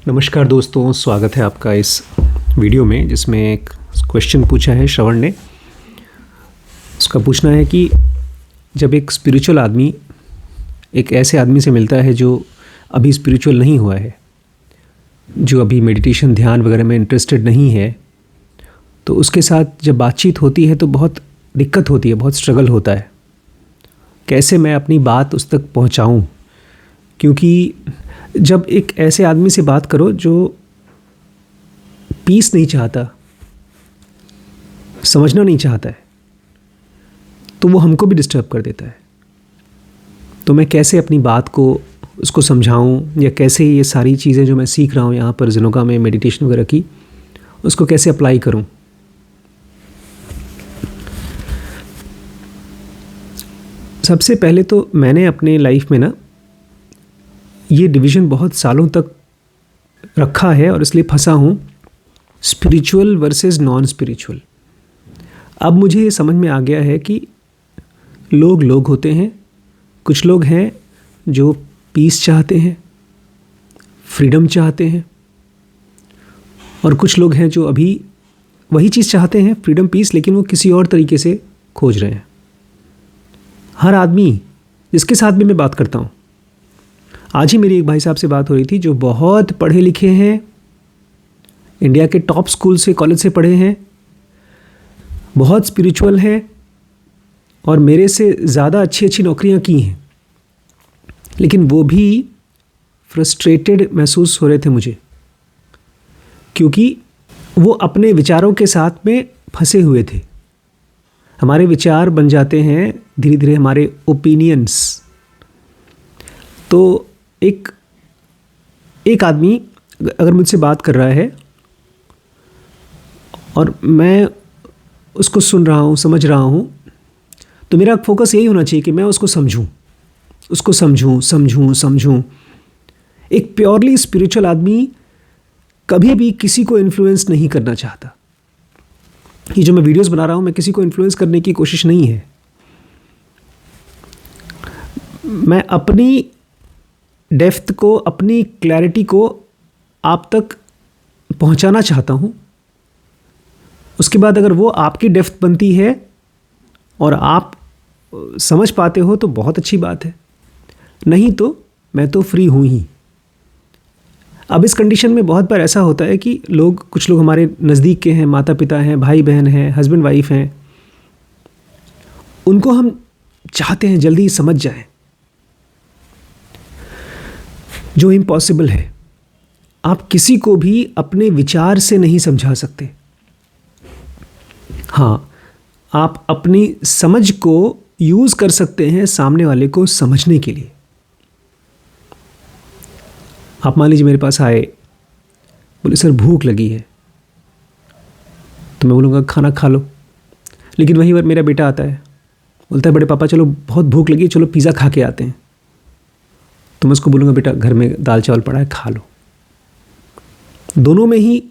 नमस्कार दोस्तों, स्वागत है आपका इस वीडियो में जिसमें एक क्वेश्चन पूछा है श्रवण ने। उसका पूछना है कि जब एक स्पिरिचुअल आदमी एक ऐसे आदमी से मिलता है जो अभी स्पिरिचुअल नहीं हुआ है, जो अभी मेडिटेशन ध्यान वगैरह में इंटरेस्टेड नहीं है, तो उसके साथ जब बातचीत होती है तो बहुत दिक्कत होती है, बहुत स्ट्रगल होता है। कैसे मैं अपनी बात उस तक पहुंचाऊं? क्योंकि जब एक ऐसे आदमी से बात करो जो पीस नहीं चाहता, समझना नहीं चाहता है, तो वो हमको भी डिस्टर्ब कर देता है। तो मैं कैसे अपनी बात को उसको समझाऊं, या कैसे ये सारी चीज़ें जो मैं सीख रहा हूँ यहाँ पर जिनोगा में मेडिटेशन वगैरह की, उसको कैसे अप्लाई करूँ? सबसे पहले तो मैंने अपने लाइफ में ना ये डिवीज़न बहुत सालों तक रखा है और इसलिए फंसा हूँ, स्पिरिचुअल वर्सेस नॉन स्पिरिचुअल। अब मुझे ये समझ में आ गया है कि लोग होते हैं। कुछ लोग हैं जो पीस चाहते हैं, फ्रीडम चाहते हैं, और कुछ लोग हैं जो अभी वही चीज़ चाहते हैं, फ्रीडम पीस, लेकिन वो किसी और तरीके से खोज रहे हैं। हर आदमी जिसके साथ भी मैं बात करता हूँ, आज ही मेरी एक भाई साहब से बात हो रही थी जो बहुत पढ़े लिखे हैं, इंडिया के टॉप स्कूल से, कॉलेज से पढ़े हैं, बहुत स्पिरिचुअल हैं और मेरे से ज़्यादा अच्छी नौकरियां की हैं, लेकिन वो भी फ्रस्ट्रेटेड महसूस हो रहे थे मुझे, क्योंकि वो अपने विचारों के साथ में फंसे हुए थे। हमारे विचार बन जाते हैं धीरे धीरे हमारे ओपिनियंस। तो एक आदमी अगर मुझसे बात कर रहा है और मैं उसको सुन रहा हूँ, समझ रहा हूँ, तो मेरा फोकस यही होना चाहिए कि मैं उसको समझूं। एक प्योरली स्पिरिचुअल आदमी कभी भी किसी को इन्फ्लुएंस नहीं करना चाहता। ये जो मैं वीडियोस बना रहा हूँ, मैं किसी को इन्फ्लुएंस करने की कोशिश नहीं है। मैं अपनी डेप्थ को, अपनी क्लैरिटी को आप तक पहुंचाना चाहता हूं। उसके बाद अगर वो आपकी डेप्थ बनती है और आप समझ पाते हो तो बहुत अच्छी बात है, नहीं तो मैं तो फ्री हूं ही। अब इस कंडीशन में बहुत बार ऐसा होता है कि कुछ लोग हमारे नज़दीक के हैं, माता पिता हैं, भाई बहन हैं, हस्बैंड वाइफ हैं, उनको हम चाहते हैं जल्दी समझ जाएं, जो इम्पॉसिबल है। आप किसी को भी अपने विचार से नहीं समझा सकते। हाँ, आप अपनी समझ को यूज़ कर सकते हैं सामने वाले को समझने के लिए। आप मान लीजिए मेरे पास आए, बोले सर भूख लगी है, तो मैं बोलूँगा खाना खा लो। लेकिन वहीं पर मेरा बेटा आता है, बोलता है बड़े पापा चलो बहुत भूख लगी है, चलो पिज़्ज़ा खा के आते हैं। तो मैं उसको बोलूँगा बेटा घर में दाल चावल पड़ा है, खा लो। दोनों में ही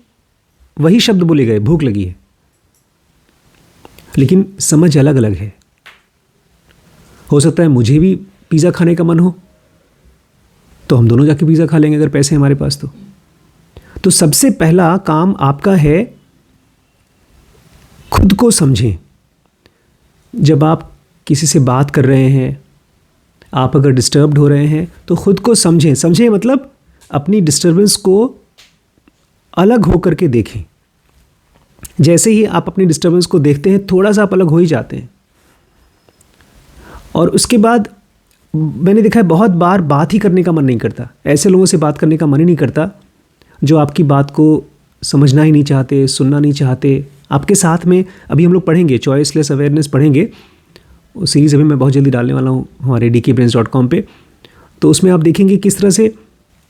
वही शब्द बोले गए, भूख लगी है, लेकिन समझ अलग अलग है। हो सकता है मुझे भी पिज़्ज़ा खाने का मन हो, तो हम दोनों जाके पिज़्ज़ा खा लेंगे अगर पैसे हमारे पास तो सबसे पहला काम आपका है खुद को समझें। जब आप किसी से बात कर रहे हैं, आप अगर डिस्टर्ब्ड हो रहे हैं, तो खुद को समझें मतलब अपनी डिस्टर्बेंस को अलग होकर के देखें। जैसे ही आप अपनी डिस्टर्बेंस को देखते हैं, थोड़ा सा आप अलग हो ही जाते हैं। और उसके बाद मैंने देखा है बहुत बार बात ही करने का मन नहीं करता। ऐसे लोगों से बात करने का मन ही नहीं करता जो आपकी बात को समझना ही नहीं चाहते, सुनना नहीं चाहते। आपके साथ में अभी हम लोग पढ़ेंगे, चॉइसलेस अवेयरनेस पढ़ेंगे, वो सीरीज़ अभी मैं बहुत जल्दी डालने वाला हूँ हमारे dkbrains.com पे। तो उसमें आप देखेंगे किस तरह से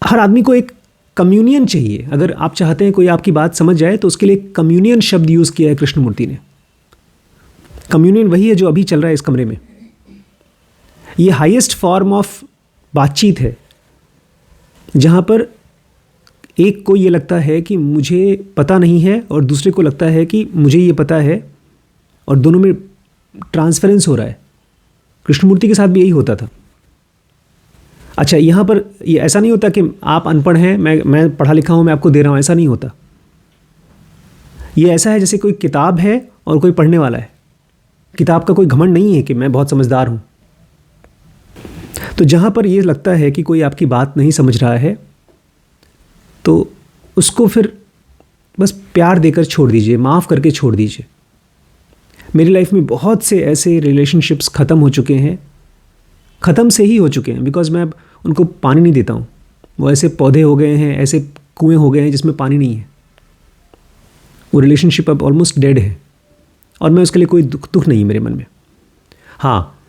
हर आदमी को एक कम्युनियन चाहिए। अगर आप चाहते हैं कोई आपकी बात समझ जाए, तो उसके लिए कम्युनियन शब्द यूज़ किया है कृष्णमूर्ति ने। कम्युनियन वही है जो अभी चल रहा है इस कमरे में। ये हाईएस्ट फॉर्म ऑफ बातचीत है, जहाँ पर एक को ये लगता है कि मुझे पता नहीं है और दूसरे को लगता है कि मुझे ये पता है, और दोनों में ट्रांसफरेंस हो रहा है। कृष्णमूर्ति के साथ भी यही होता था। अच्छा, यहाँ पर ये ऐसा नहीं होता कि आप अनपढ़ हैं, मैं पढ़ा लिखा हूँ, मैं आपको दे रहा हूँ, ऐसा नहीं होता। ये ऐसा है जैसे कोई किताब है और कोई पढ़ने वाला है। किताब का कोई घमंड नहीं है कि मैं बहुत समझदार हूँ। तो जहाँ पर ये लगता है कि कोई आपकी बात नहीं समझ रहा है, तो उसको फिर बस प्यार देकर छोड़ दीजिए, माफ़ करके छोड़ दीजिए। मेरी लाइफ में बहुत से ऐसे रिलेशनशिप्स ख़त्म हो चुके हैं, ख़त्म से ही हो चुके हैं, बिकॉज़ मैं अब उनको पानी नहीं देता हूँ। वो ऐसे पौधे हो गए हैं, ऐसे कुएं हो गए हैं जिसमें पानी नहीं है। वो रिलेशनशिप अब ऑलमोस्ट डेड है और मैं उसके लिए कोई दुख नहीं मेरे मन में। हाँ,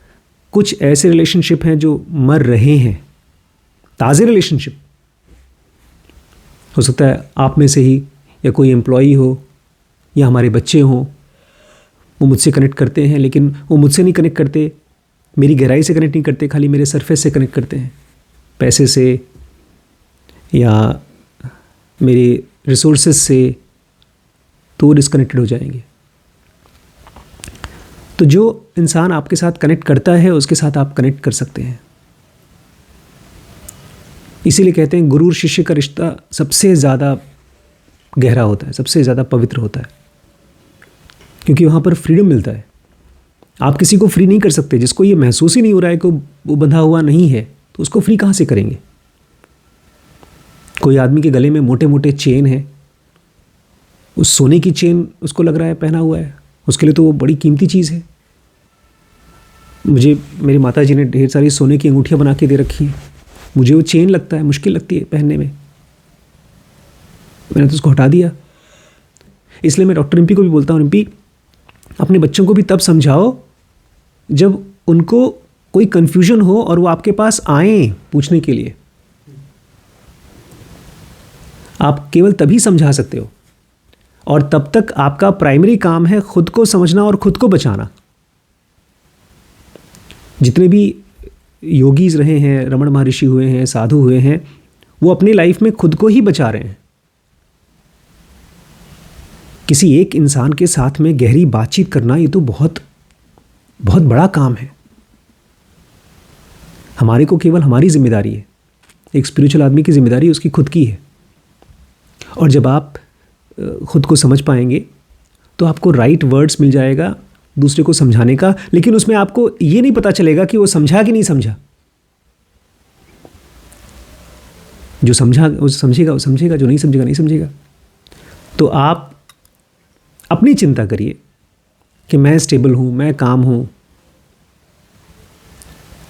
कुछ ऐसे रिलेशनशिप हैं जो मर रहे हैं, ताज़े रिलेशनशिप। हो सकता है आप में से ही या कोई एम्प्लॉई हो या हमारे बच्चे हों, वो मुझसे कनेक्ट करते हैं, लेकिन वो मुझसे नहीं कनेक्ट करते, मेरी गहराई से कनेक्ट नहीं करते, खाली मेरे सरफेस से कनेक्ट करते हैं, पैसे से या मेरे रिसोर्सेज से, तो वो डिस्कनेक्टेड हो जाएंगे। तो जो इंसान आपके साथ कनेक्ट करता है उसके साथ आप कनेक्ट कर सकते हैं। इसीलिए कहते हैं गुरु और शिष्य का रिश्ता सबसे ज़्यादा गहरा होता है, सबसे ज़्यादा पवित्र होता है, क्योंकि वहाँ पर फ्रीडम मिलता है। आप किसी को फ्री नहीं कर सकते। जिसको ये महसूस ही नहीं हो रहा है कि वो बंधा हुआ नहीं है, तो उसको फ्री कहाँ से करेंगे। कोई आदमी के गले में मोटे मोटे चेन है, उस सोने की चेन उसको लग रहा है पहना हुआ है, उसके लिए तो वो बड़ी कीमती चीज़ है। मुझे मेरी माता जी ने ढेर सारी सोने की अंगूठियाँ बना के दे रखी हैं, मुझे वो चेन लगता है, मुश्किल लगती है पहनने में, मैंने तो उसको हटा दिया। इसलिए मैं डॉक्टर रिम्पी को भी बोलता हूँ, रिम्पी अपने बच्चों को भी तब समझाओ जब उनको कोई कन्फ्यूजन हो और वो आपके पास आए पूछने के लिए। आप केवल तभी समझा सकते हो, और तब तक आपका प्राइमरी काम है खुद को समझना और खुद को बचाना। जितने भी योगीज रहे हैं, रमण महर्षि हुए हैं, साधु हुए हैं, वो अपनी लाइफ में खुद को ही बचा रहे हैं। किसी एक इंसान के साथ में गहरी बातचीत करना, ये तो बहुत बहुत बड़ा काम है। हमारे को केवल हमारी जिम्मेदारी है। एक स्पिरिचुअल आदमी की जिम्मेदारी उसकी खुद की है। और जब आप खुद को समझ पाएंगे तो आपको राइट वर्ड्स मिल जाएगा दूसरे को समझाने का, लेकिन उसमें आपको ये नहीं पता चलेगा कि वो समझा कि नहीं समझा। जो समझा वो समझेगा, वो समझेगा, जो नहीं समझेगा नहीं समझेगा। तो आप अपनी चिंता करिए कि मैं स्टेबल हूँ, मैं काम हूँ,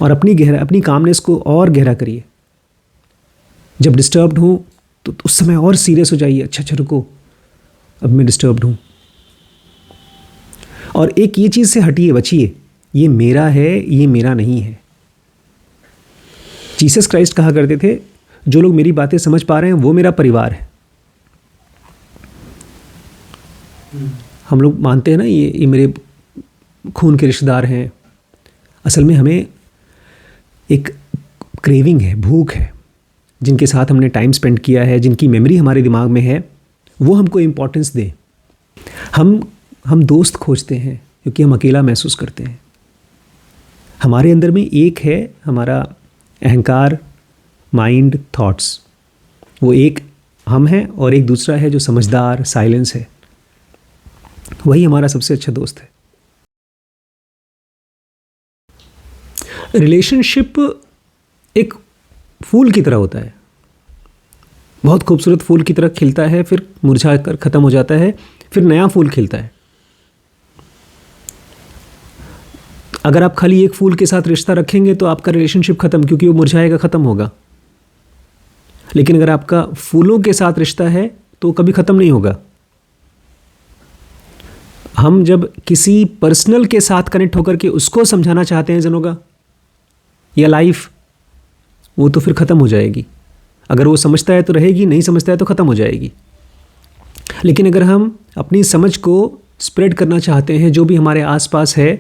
और अपनी कामनेस को और गहरा करिए। जब डिस्टर्ब्ड हूँ तो उस समय और सीरियस हो जाइए, अच्छा रुको, अब मैं डिस्टर्ब्ड हूँ। और एक ये चीज़ से हटिए, बचिए, ये मेरा है, ये मेरा नहीं है। जीसस क्राइस्ट कहा करते थे, जो लोग मेरी बातें समझ पा रहे हैं वो मेरा परिवार है। हम लोग मानते हैं ना, ये मेरे खून के रिश्तेदार हैं। असल में हमें एक क्रेविंग है, भूख है, जिनके साथ हमने टाइम स्पेंड किया है, जिनकी मेमोरी हमारे दिमाग में है, वो हमको इम्पोर्टेंस दें। हम दोस्त खोजते हैं क्योंकि हम अकेला महसूस करते हैं। हमारे अंदर में एक है हमारा अहंकार, माइंड, थॉट्स, वो एक हम हैं, और एक दूसरा है जो समझदार, साइलेंस है। वही हमारा सबसे अच्छा दोस्त है। रिलेशनशिप एक फूल की तरह होता है, बहुत खूबसूरत फूल की तरह खिलता है, फिर मुरझा कर ख़त्म हो जाता है, फिर नया फूल खिलता है। अगर आप खाली एक फूल के साथ रिश्ता रखेंगे तो आपका रिलेशनशिप ख़त्म, क्योंकि वो मुरझाएगा, ख़त्म होगा। लेकिन अगर आपका फूलों के साथ रिश्ता है तो कभी ख़त्म नहीं होगा। हम जब किसी पर्सनल के साथ कनेक्ट होकर के उसको समझाना चाहते हैं जनों का या लाइफ, वो तो फिर ख़त्म हो जाएगी। अगर वो समझता है तो रहेगी, नहीं समझता है तो ख़त्म हो जाएगी। लेकिन अगर हम अपनी समझ को स्प्रेड करना चाहते हैं जो भी हमारे आसपास है,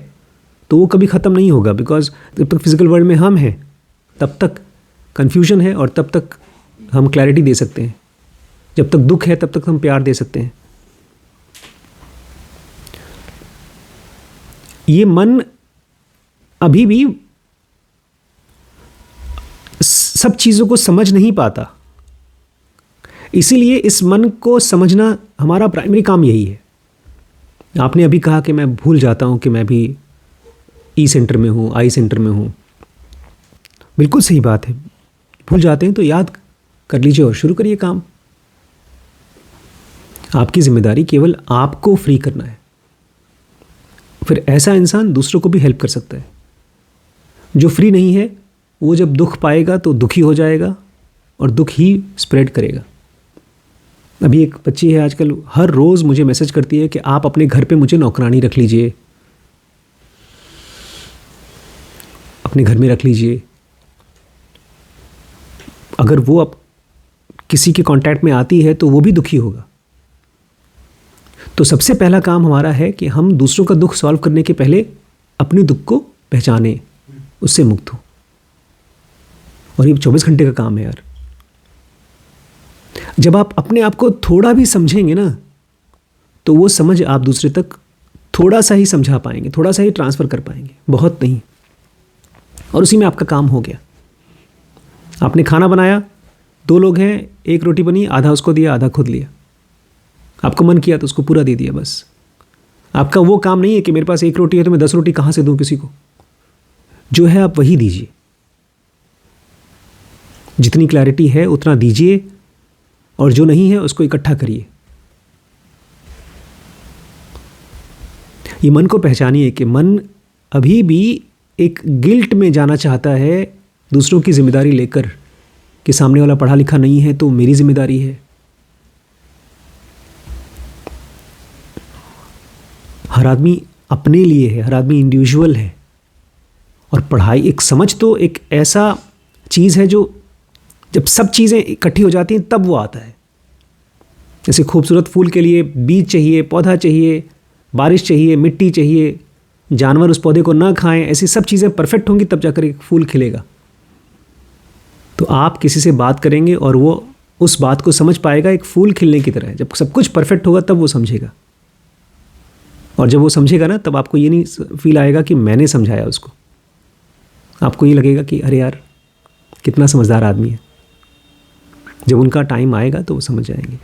तो वो कभी ख़त्म नहीं होगा, बिकॉज जब तक फिजिकल वर्ल्ड में हम हैं तब तक कन्फ्यूजन है, और तब तक हम क्लैरिटी दे सकते हैं। जब तक दुख है तब तक हम प्यार दे सकते हैं। ये मन अभी भी सब चीज़ों को समझ नहीं पाता। इसीलिए इस मन को समझना हमारा प्राइमरी काम यही है। आपने अभी कहा कि मैं भूल जाता हूँ कि मैं भी ई सेंटर में हूँ, आई सेंटर में हूँ। बिल्कुल सही बात है, भूल जाते हैं तो याद कर लीजिए और शुरू करिए काम। आपकी जिम्मेदारी केवल आपको फ्री करना है। फिर ऐसा इंसान दूसरों को भी हेल्प कर सकता है। जो फ्री नहीं है वो जब दुख पाएगा तो दुखी हो जाएगा और दुख ही स्प्रेड करेगा। अभी एक बच्ची है आजकल, हर रोज़ मुझे मैसेज करती है कि आप अपने घर पे मुझे नौकरानी रख लीजिए, अपने घर में रख लीजिए। अगर वो अब किसी के कांटेक्ट में आती है तो वो भी दुखी होगा। तो सबसे पहला काम हमारा है कि हम दूसरों का दुख सॉल्व करने के पहले अपने दुख को पहचानें, उससे मुक्त हो। और ये 24 घंटे का काम है यार। जब आप अपने आप को थोड़ा भी समझेंगे ना, तो वो समझ आप दूसरे तक थोड़ा सा ही समझा पाएंगे, थोड़ा सा ही ट्रांसफ़र कर पाएंगे, बहुत नहीं। और उसी में आपका काम हो गया। आपने खाना बनाया, 2 लोग हैं, 1 रोटी बनी, आधा उसको दिया, आधा खुद लिया। आपको मन किया तो उसको पूरा दे दिया बस। आपका वो काम नहीं है कि मेरे पास 1 रोटी है तो मैं 10 रोटी कहाँ से दूँ किसी को। जो है आप वही दीजिए, जितनी क्लैरिटी है उतना दीजिए, और जो नहीं है उसको इकट्ठा करिए। ये मन को पहचानिए कि मन अभी भी एक गिल्ट में जाना चाहता है, दूसरों की जिम्मेदारी लेकर, कि सामने वाला पढ़ा लिखा नहीं है तो मेरी जिम्मेदारी है। हर आदमी अपने लिए है, हर आदमी इंडिविजुअल है। और पढ़ाई एक समझ तो एक ऐसा चीज़ है जो जब सब चीज़ें इकट्ठी हो जाती हैं तब वो आता है। जैसे खूबसूरत फूल के लिए बीज चाहिए, पौधा चाहिए, बारिश चाहिए, मिट्टी चाहिए, जानवर उस पौधे को ना खाएं, ऐसी सब चीज़ें परफेक्ट होंगी तब जाकर एक फूल खिलेगा। तो आप किसी से बात करेंगे और वो उस बात को समझ पाएगा एक फूल खिलने की तरह। जब सब कुछ परफेक्ट होगा तब वो समझेगा। और जब वो समझेगा ना, तब आपको ये नहीं फील आएगा कि मैंने समझाया उसको। आपको ये लगेगा कि अरे यार कितना समझदार आदमी है। जब उनका टाइम आएगा तो वो समझ जाएंगे।